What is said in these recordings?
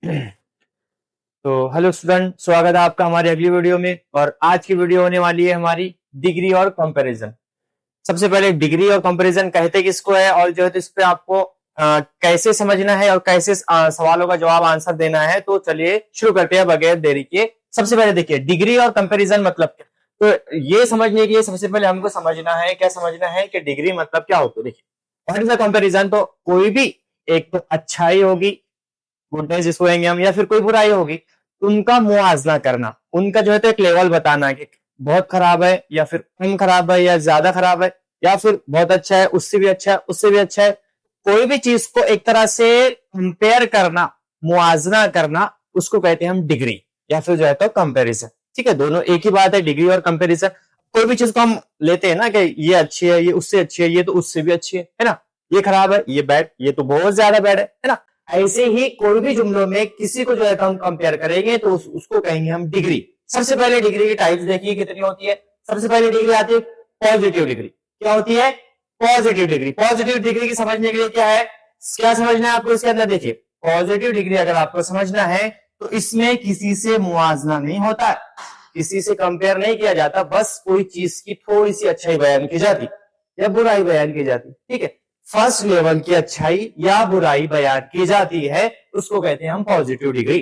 तो hello student, स्वागत है आपका हमारी अगली वीडियो में। और आज की वीडियो होने वाली है हमारी डिग्री और कंपैरिजन। सबसे पहले डिग्री और कंपैरिजन कहते किसको है, और जो है तो इस पे आपको कैसे समझना है और कैसे सवालों का जवाब आंसर देना है। तो चलिए शुरू करते हैं बगैर देरी के। सबसे पहले देखिए डिग्री और कंपैरिजन मतलब क्या। तो ये समझने के लिए सबसे पहले हमको समझना है, क्या समझना है कि डिग्री मतलब क्या होता है। देखिए व्हाट इज द कंपैरिजन। तो कोई भी एक तो अच्छाई होगी, गुडनेस जिसको कहेंगे हम, या फिर कोई बुराई होगी, उनका मुआवजा करना, उनका जो है तो एक लेवल बताना कि बहुत खराब है या फिर कम खराब है या ज्यादा खराब है या फिर बहुत अच्छा है, उससे भी अच्छा है, उससे भी अच्छा है। कोई भी चीज को एक तरह से कंपेयर करना, मुआवजा करना, उसको कहते हैं हम डिग्री या फिर जो है तो कंपैरिजन। ठीक है, दोनों एक ही बात है, डिग्री और कंपैरिजन। कोई भी चीज को हम लेते हैं ना कि ये अच्छी है, ये उससे अच्छी है, ये तो उससे भी अच्छी है ना, ये खराब है, ये बैड, ये तो बहुत ज्यादा बैड है ना। ऐसे ही कोई भी जुमलों में किसी को जो है हम कंपेयर करेंगे तो उसको कहेंगे हम डिग्री। सबसे पहले डिग्री की टाइप्स देखिए कितनी होती है। सबसे पहले डिग्री आती है पॉजिटिव डिग्री। क्या होती है? Positive degree. पॉजिटिव डिग्री की समझने के लिए क्या है, क्या समझना है आपको इसके अंदर। देखिए पॉजिटिव डिग्री अगर आपको समझना है तो इसमें किसी से मुआवजा नहीं होता है, किसी से कंपेयर नहीं किया जाता, बस कोई चीज की थोड़ी सी अच्छाई बयान की जाती या बुराई बयान की जाती। ठीक है, फर्स्ट लेवल की अच्छाई या बुराई बयान की जाती है, उसको कहते हैं हम पॉजिटिव डिग्री।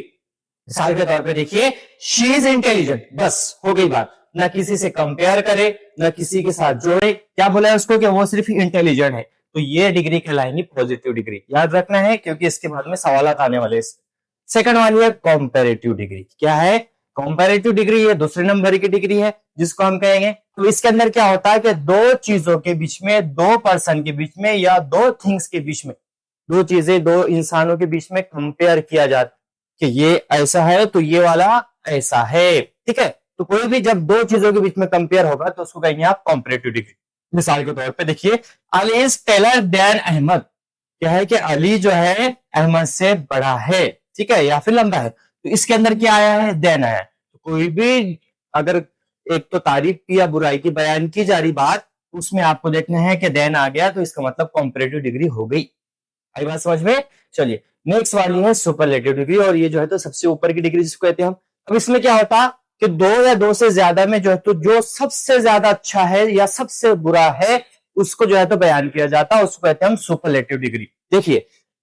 मिसाल के तौर पे देखिए, शी इज इंटेलिजेंट, बस हो गई बात। ना किसी से कंपेयर करे, ना किसी के साथ जोड़े, क्या बोला है उसको कि वो सिर्फ इंटेलिजेंट है, तो ये डिग्री कहलाएंगी पॉजिटिव डिग्री। याद रखना है क्योंकि इसके बाद में सवाल आने वाले। सेकंड वाली है कॉम्पेरेटिव डिग्री। क्या है कॉम्पेरेटिव डिग्री? ये दूसरे नंबर की डिग्री है जिसको हम कहेंगे। तो इसके अंदर क्या होता है कि दो चीजों के बीच में, दो पर्सन के बीच में या दो थिंग्स के बीच में, दो चीजें, दो इंसानों के बीच में कंपेयर किया जाता कि ये ऐसा है तो ये वाला ऐसा है। ठीक है, तो कोई भी जब दो चीजों के बीच में कंपेयर होगा तो उसको कहेंगे आप कॉम्पेरेटिव डिग्री। मिसाल के तौर पे देखिए, Ali is taller than Ahmed. क्या है कि अली जो है अहमद से बड़ा है, ठीक है, या फिर लंबा है। तो इसके अंदर क्या आया है? देन आया है। तो कोई भी अगर एक तो तारीफ की या बुराई की बयान की जा रही बात, उसमें आपको देखना है कि देन आ गया तो इसका मतलब कॉम्परेटिव डिग्री हो गई। आई बात समझ में? चलिए नेक्स्ट वाली है सुपरलेटिव डिग्री, और ये जो है तो सबसे ऊपर की डिग्री जिसको कहते हैं हम। अब इसमें क्या होता कि दो या दो से ज्यादा में जो है तो जो सबसे ज्यादा अच्छा है या सबसे बुरा है उसको जो है तो बयान किया जाता है, उसको कहते हैं हम सुपरलेटिव डिग्री। देखिए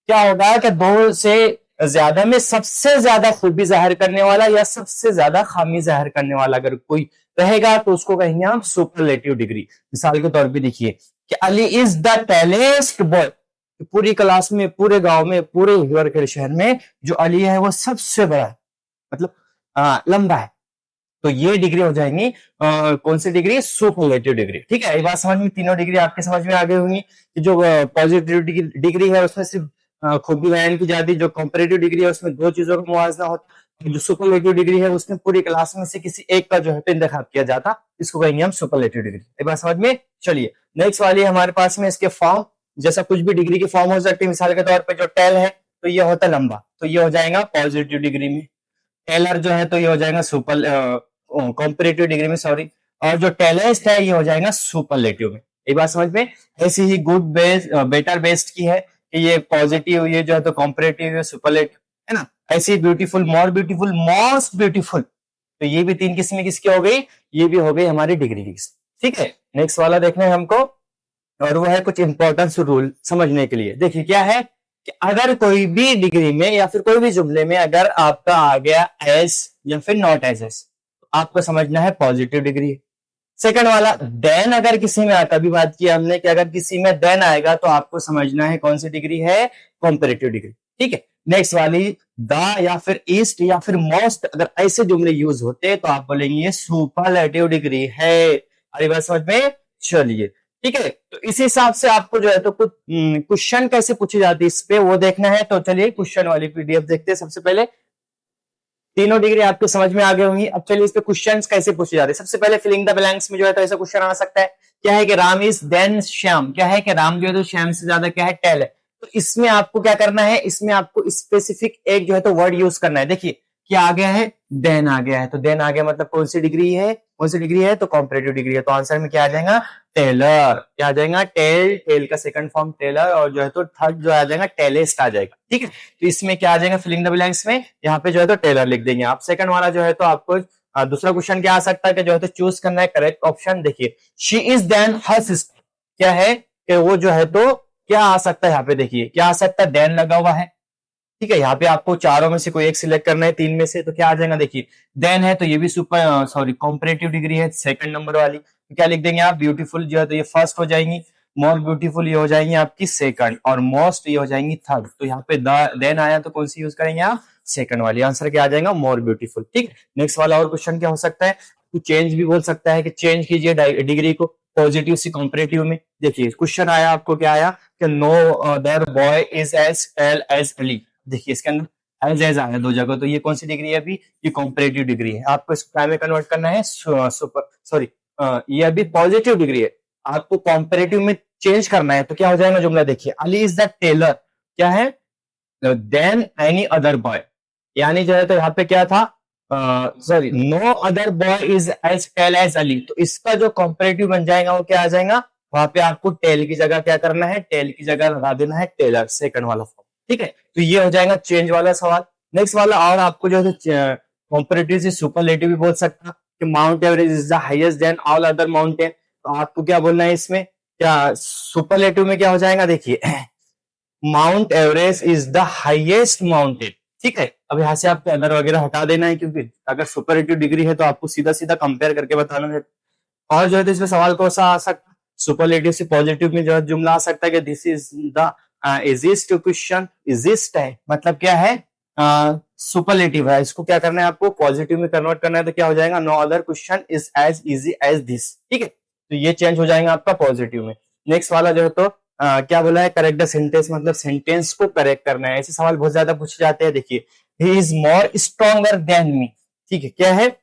क्या होगा कि दो से ज्यादा में सबसे ज्यादा खूबी जाहिर करने वाला या सबसे ज्यादा खामी जाहिर करने वाला अगर कोई रहेगा तो उसको कहेंगे हम सुपरलेटिव डिग्री। मिसाल के तौर पे देखिए कि Ali is the tallest boy. पूरी क्लास में, पूरे गांव में, पूरे हिवर शहर में जो अली है वो सबसे बड़ा है, मतलब लंबा है। तो ये डिग्री हो जाएंगी कौन सी डिग्री? Superlative degree. ठीक है, ये बात समझ में, तीनों डिग्री आपके समझ में आ गई होंगी कि जो पॉजिटिव डिग्री है उसमें सिर्फ खूबी बयान की जाती है, जो कंपैरेटिव डिग्री है उसमें दो चीजों का मुआवजा होता है, जो सुपरलेटिव डिग्री है उसमें पूरी क्लास में से किसी एक का जो है इंतखाब किया जाता, इसको कहेंगे हम सुपरलेटिव डिग्री। एक बात समझ में? चलिए नेक्स्ट वाली है हमारे पास में इसके फॉर्म। जैसा कुछ भी डिग्री के फॉर्म हो सकते हैं, मिसाल के तौर पर जो टेल है तो ये होता है लंबा, तो ये हो जाएगा पॉजिटिव डिग्री में। टेलर जो है तो ये हो जाएगा सुपर कॉम्परेटिव डिग्री में, सॉरी। और जो टेलेस्ट है ये हो जाएगा सुपरलेटिव में। एक बात समझ में? ऐसे ही गुड बेस्ट, बेटर बेस्ट की है कि ये पॉजिटिव, ये जो है तो कॉम्परेटिव है, सुपरलेटिव है ना। ऐसे ही beautiful, more beautiful, most beautiful, तो ये भी तीन किस्में किसकी हो गई? ये भी हो गई हमारी डिग्री की। ठीक है, नेक्स्ट वाला देखना है हमको, और वो है कुछ इंपॉर्टेंस रूल समझने के लिए। देखिए क्या है कि अगर कोई भी डिग्री में या फिर कोई भी जुमले में अगर आपका आ गया एस या फिर नॉट एज एस, तो आपको समझना है पॉजिटिव डिग्री। सेकंड वाला देन, अगर किसी में आता, अभी बात की हमने कि अगर किसी में देन आएगा तो आपको समझना है कौन सी डिग्री है? Comparative degree. ठीक है, नेक्स्ट वाली द या फिर ईस्ट या फिर मोस्ट, अगर ऐसे जुमले यूज होते तो आप बोलेंगे ये सुपरलेटिव डिग्री है। अरे बात समझ में? चलिए ठीक है, तो इस हिसाब से आपको जो है तो कुछ क्वेश्चन कैसे पूछी जाती है इस पे वो देखना है। तो चलिए क्वेश्चन वाली पीडीएफ देखते हैं। सबसे पहले तीनों डिग्री आपके समझ में आ गई होंगी। अब चलिए इस पे क्वेश्चंस कैसे पूछे जाते हैं। सबसे पहले फिलिंग द ब्लैंक्स में जो है तो ऐसा क्वेश्चन आ सकता है, क्या है कि राम इज देन श्याम। क्या है कि राम जो है तो श्याम से ज्यादा क्या है? टेल है। तो इसमें आपको क्या करना है, इसमें आपको स्पेसिफिक एक जो है तो वर्ड यूज करना है। देखिए क्या आ गया है? देन आ गया है, तो देन आ गया मतलब कौन सी डिग्री है? कौन सी डिग्री है, तो कॉम्परेटिव डिग्री है। तो आंसर में क्या आ जाएगा, टेलर। क्या आ जाएगा, टेल, टेल का सेकंड फॉर्म टेलर, और जो है तो थर्ड जो आ जाएगा टेलिस्ट आ जाएगा। ठीक है, तो इसमें क्या आ जाएगा, फिलिंग द ब्लैंक्स में यहाँ पे जो है तो टेलर लिख देंगे आप। सेकंड वाला जो है तो आपको दूसरा क्वेश्चन क्या आ सकता है कि जो है तो चूज करना है करेक्ट ऑप्शन। देखिए, she is than her sister, क्या है कि वो जो है तो क्या आ सकता है, यहाँ पे देखिए क्या आ सकता है, देन लगा हुआ है। ठीक है, यहाँ पे आपको चारों में से कोई एक सिलेक्ट करना है, तीन में से, तो क्या आ जाएगा, देखिए देन है तो ये भी सुपर सॉरी कॉम्परेटिव डिग्री है सेकंड नंबर वाली, तो क्या लिख देंगे आप, ब्यूटीफुल जो है तो ये फर्स्ट हो जाएंगी, मोर ब्यूटीफुल ये हो जाएंगी आपकी सेकंड, और मोस्ट ये हो जाएंगी थर्ड। तो यहाँ पे देन आया तो कौन सी यूज करेंगे आप, सेकंड वाली। आंसर क्या आ जाएगा, मोर ब्यूटीफुल। ठीक, नेक्स्ट वाला और क्वेश्चन क्या हो सकता है, तो चेंज भी बोल सकता है कि चेंज कीजिए डिग्री को पॉजिटिव से कॉम्परेटिव में। देखिए क्वेश्चन आया आपको, क्या आया कि no there boy is as tall as Ali. देखिए इसके अंदर एज आया दो जगह, तो ये कौन सी डिग्री है अभी, ये कॉम्परेटिव डिग्री है। आपको इसको क्या में कन्वर्ट करना है, सुपर सॉरी ये अभी पॉजिटिव डिग्री है, आपको कॉम्परेटिव में चेंज करना है। तो क्या हो जाएगा जुमला, देखिए अली इज द टेलर, क्या है, देन एनी अदर बॉय, यानी जो है तो यहाँ पे क्या था, sorry no other boy is as tall as Ali. तो इसका जो कॉम्परेटिव बन जाएगा वो क्या आ जाएगा, वहां पे आपको टेल की जगह क्या करना है, टेल की जगह लगा देना है टेलर, सेकंड वाला फॉर्म। ठीक है, तो ये हो जाएगा चेंज वाला सवाल। नेक्स्ट वाला, और आपको जो है कॉम्परेटिव से सुपरलेटिव भी बोल सकता कि Mount Everest is the highest than all other mountain. तो आपको क्या बोलना है इसमें, क्या सुपरलेटिव में क्या हो जाएगा, देखिए mount Everest is the highest mountain. ठीक है, अब यहाँ से आपको अदर वगैरह हटा देना है, क्योंकि अगर सुपरलेटिव डिग्री है तो आपको सीधा सीधा कंपेयर करके बताना है। और जो है तो इसमें सवाल कौन सा आ सकता है, सुपरलेटिव से पॉजिटिव में जो है जुमला आ सकता है कि this is the easiest question. Easiest है मतलब क्या है, सुपरलेटिव है, इसको क्या करना है आपको पॉजिटिव में कन्वर्ट करना है। तो क्या हो जाएगा, no other question is as easy as this. ठीक है, तो ये चेंज हो जाएगा आपका पॉजिटिव में। नेक्स्ट वाला जो है तो क्या बोला है, करेक्ट द सेंटेंस, मतलब सेंटेंस को करेक्ट करना है। ऐसे सवाल बहुत ज्यादा पूछे जाते हैं। देखिए, he is more stronger than me. ठीक है, क्या है,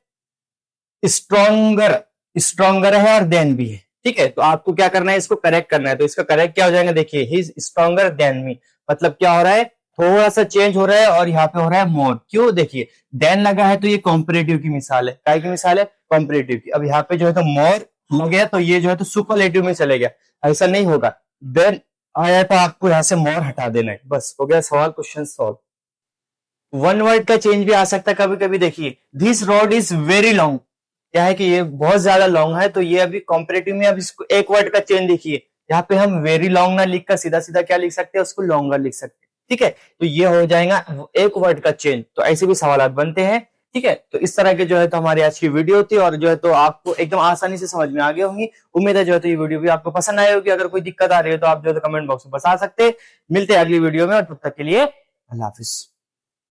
स्ट्रॉन्गर, स्ट्रॉन्गर है और देन भी है। ठीक है, तो आपको क्या करना है, इसको करेक्ट करना है। तो इसका करेक्ट क्या हो जाएगा, देखिए he is stronger than me, मतलब क्या हो रहा है, थोड़ा सा चेंज हो रहा है, और यहाँ पे हो रहा है मोर। क्यों, देखिए देन लगा है तो ये कॉम्परेटिव की मिसाल है, काय की मिसाल है, कॉम्परेटिव की। अब यहाँ पे जो है तो मोर लग गया तो ये जो है तो सुपरलेटिव में चले गया, ऐसा नहीं होगा। देन आया तो आपको यहाँ से मोर हटा देना है, बस हो गया सवाल, क्वेश्चन सॉल्व। वन वर्ड का चेंज भी आ सकता है कभी कभी। देखिए, this road is very long, क्या है कि ये बहुत ज्यादा लॉन्ग है, तो ये अभी कॉम्परेटिव में अब इसको एक वर्ड का चेंज देखिए, यहाँ पे हम वेरी लॉन्ग ना लिखकर सीधा सीधा क्या लिख सकते हैं, उसको लॉन्गर लिख सकते हैं। ठीक है, तो ये हो जाएगा एक वर्ड का चेंज। तो ऐसे भी सवाल बनते हैं। ठीक है, तो इस तरह के जो है तो हमारी आज की वीडियो थी, और जो है तो आपको एकदम आसानी से समझ में आ गई होंगी। उम्मीद है जो है तो ये वीडियो भी आपको पसंद आई होगी। अगर कोई दिक्कत आ रही है तो आप जो है तो कमेंट बॉक्स में बता सकते हैं। मिलते हैं अगली वीडियो में, और तब तक के लिए अल्लाह हाफिज।